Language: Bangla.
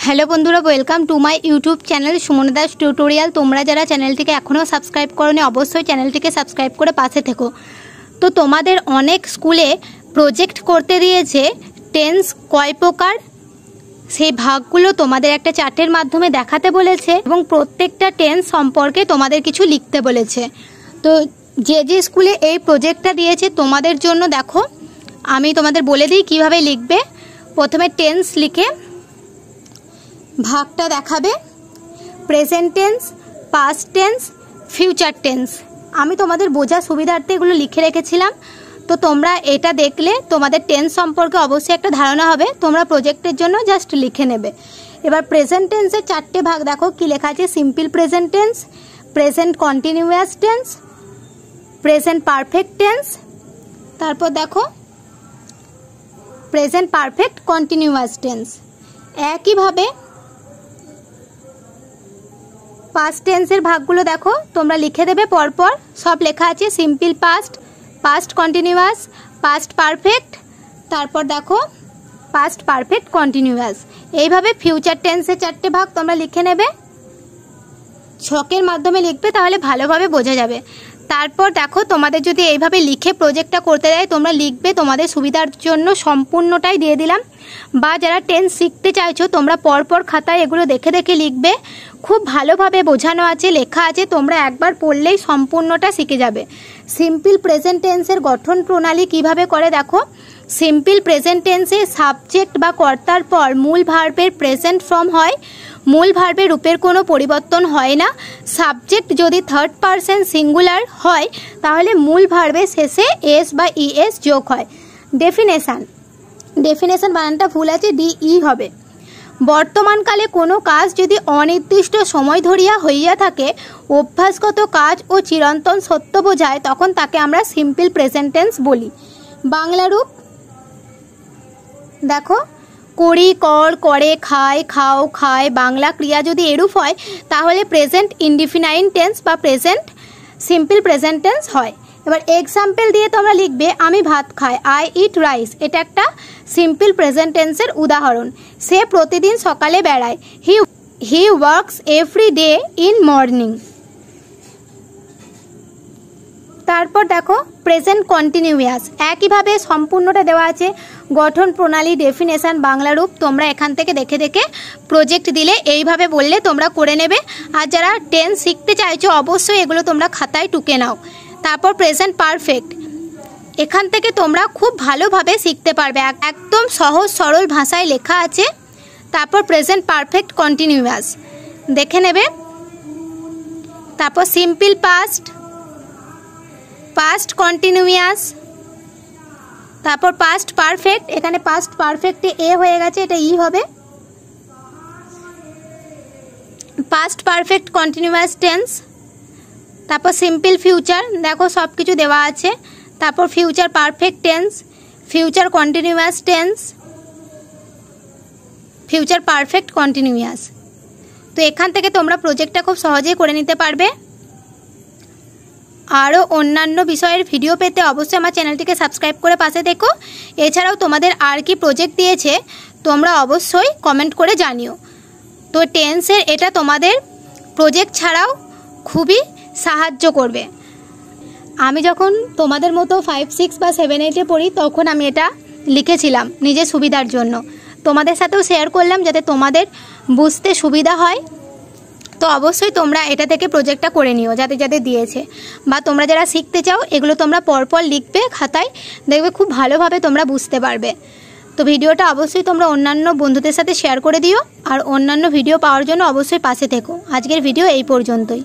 हेलो बंधुरा welcome to my YouTube channel Suman Das tutorial. তোমরা যারা চ্যানেলটিকে এখনো সাবস্ক্রাইব করোনি অবশ্যই চ্যানেলটিকে সাবস্ক্রাইব করে পাশে থেকো। তো তোমাদের অনেক স্কুলে প্রজেক্ট করতে দিয়েছে টেন্স কয় প্রকার সেই ভাগগুলো তোমাদের একটা চার্টের মাধ্যমে দেখাতে বলেছে এবং প্রত্যেকটা টেন্স সম্পর্কে তোমাদের কিছু লিখতে বলেছে। তো যে যে স্কুলে এই প্রজেক্টটা দিয়েছে তোমাদের জন্য দেখো আমি তোমাদের বলে দিই কিভাবে লিখবে। প্রথমে টেন্স লিখে ভাগটা দেখাবে present tense, past tense, future tense. আমি তোমাদের বোঝার সুবিধার্থে এগুলো লিখে রেখেছিলাম। তো তোমরা এটা দেখলে তোমাদের টেন্স সম্পর্কে অবশ্যই একটা ধারণা হবে। তোমরা প্রজেক্টের জন্য জাস্ট লিখে নেবে। এবার প্রেজেন্ট টেন্সের চারটে ভাগ দেখো কি লেখা আছে। Simple present tense, present continuous tense, present perfect tense, তারপর দেখো প্রেজেন্ট পারফেক্ট কন্টিনিউয়াস টেন্স। একইভাবে পাস্ট টেন্সের ভাগগুলো দেখো তোমরা লিখে দেবে পরপর। সব লেখা আছে simple past, past continuous, past perfect, তারপর দেখো পাস্ট পারফেক্ট কন্টিনিউয়াস। এইভাবে ফিউচার টেন্সের চারটে ভাগ তোমরা লিখে নেবে। ছকের মাধ্যমে লিখবে তাহলে ভালোভাবে বোঝা যাবে। তারপর দেখো তোমাদের যদি এইভাবে লিখে প্রজেক্টটা করতে দেয় তোমরা লিখবে তোমাদের সুবিধার জন্য সম্পূর্ণটাই দিয়ে দিলাম। বা যারা টেন্স শিখতে চাইছো তোমরা পরপর খাতায় এগুলো দেখে দেখে লিখবে। খুব ভালোভাবে বোঝানো আছে, লেখা আছে, তোমরা একবার পড়লেই সম্পূর্ণটা শিখে যাবে। সিম্পল প্রেজেন্ট টেন্সের গঠন প্রণালী কিভাবে করে দেখো। সিম্পল প্রেজেন্ট টেন্সে সাবজেক্ট বা কর্তার পর মূল ভার্বের প্রেজেন্ট ফর্ম হয়। মূল ভার্বের রূপের কোনো পরিবর্তন হয় না। সাবজেক্ট যদি থার্ড পারসন সিঙ্গুলার হয় তাহলে মূল ভার্বের শেষে এস বা ইএস যোগ হয়। ডেফিনেশন বানানটা ভুল আছে, ডিই হবে। বর্তমানকালে কোনো কাজ যদি অনির্দিষ্ট সময় ধরিয়া হইয়া থাকে, অভ্যাসগত কাজ ও চিরন্তন সত্য বোঝায়, তখন তাকে আমরা সিম্পল প্রেজেন্ট টেন্স বলি। বাংলা রূপ দেখো করি, কর, করে, খায়, খাও, খায়। বাংলা ক্রিয়া যদি এরূপ হয় তাহলে প্রেজেন্ট ইনডিফিনাইট টেন্স বা প্রেজেন্ট সিম্পল প্রেজেন্ট টেন্স হয়। এবার এক্সাম্পল দিয়ে তোমরা লিখবে আমি ভাত খাই, আই ইট রাইস। এটা একটা সিম্পল প্রেজেন্ট টেন্সের উদাহরণ। সে প্রতিদিন সকালে বেড়ায়, he works every day in morning. তারপর দেখো প্রেজেন্ট কন্টিনিউয়াস। একইভাবে সম্পূর্ণটা দেওয়া আছে, গঠন প্রণালী, ডেফিনেশন, বাংলা রূপ। তোমরা এখান থেকে দেখে দেখে প্রজেক্ট দিলে এইভাবে বললে তোমরা করে নেবে। আর যারা টেন্স শিখতে চাইছো অবশ্যই এগুলো তোমরা খাতায় টুকে নাও। তারপর প্রেজেন্ট পারফেক্ট, এখান থেকে তোমরা খুব ভালোভাবে শিখতে পারবে, একদম সহজ সরল ভাষায় লেখা আছে। তারপর প্রেজেন্ট পারফেক্ট কন্টিনিউয়াস দেখে নেবে। তারপর সিম্পল পাস্ট, পাস্ট কন্টিনিউয়াস, তারপর পাস্ট পারফেক্ট। এখানে পাস্ট পারফেক্টে এ হয়ে গেছে, এটা ই হবে। Past perfect continuous tense. তারপর সিম্পল ফিউচার, দেখো সব কিছু দেওয়া আছে। তারপর future perfect tense, future continuous tense, future perfect continuous. তো এখান থেকে তোমরা প্রজেক্টটা খুব সহজেই করে নিতে পারবে। আরও অন্যান্য বিষয়ের ভিডিও পেতে অবশ্যই আমার চ্যানেলটিকে সাবস্ক্রাইব করে পাশে দেখো। এছাড়াও তোমাদের আর কি প্রজেক্ট দিয়েছে তোমরা অবশ্যই কমেন্ট করে জানিও। তো টেন্সের এটা তোমাদের প্রজেক্ট ছাড়াও খুবই সাহায্য করবে। আমি যখন তোমাদের মতো 5, 6 বা 7, 8-এ পড়ি তখন আমি এটা লিখেছিলাম নিজের সুবিধার জন্য। তোমাদের সাথেও শেয়ার করলাম যাতে তোমাদের বুঝতে সুবিধা হয়। তো অবশ্যই তোমরা এটা থেকে প্রজেক্টটা করে নিও যাদের যাদের দিয়েছে। বা তোমরা যারা শিখতে চাও এগুলো তোমরা পরপর লিখবে খাতায়, দেখবে খুব ভালোভাবে তোমরা বুঝতে পারবে। তো ভিডিওটা অবশ্যই তোমরা অন্যান্য বন্ধুদের সাথে শেয়ার করে দিও। আর অন্যান্য ভিডিও পাওয়ার জন্য অবশ্যই পাশে থেকো। আজকের ভিডিও এই পর্যন্তই।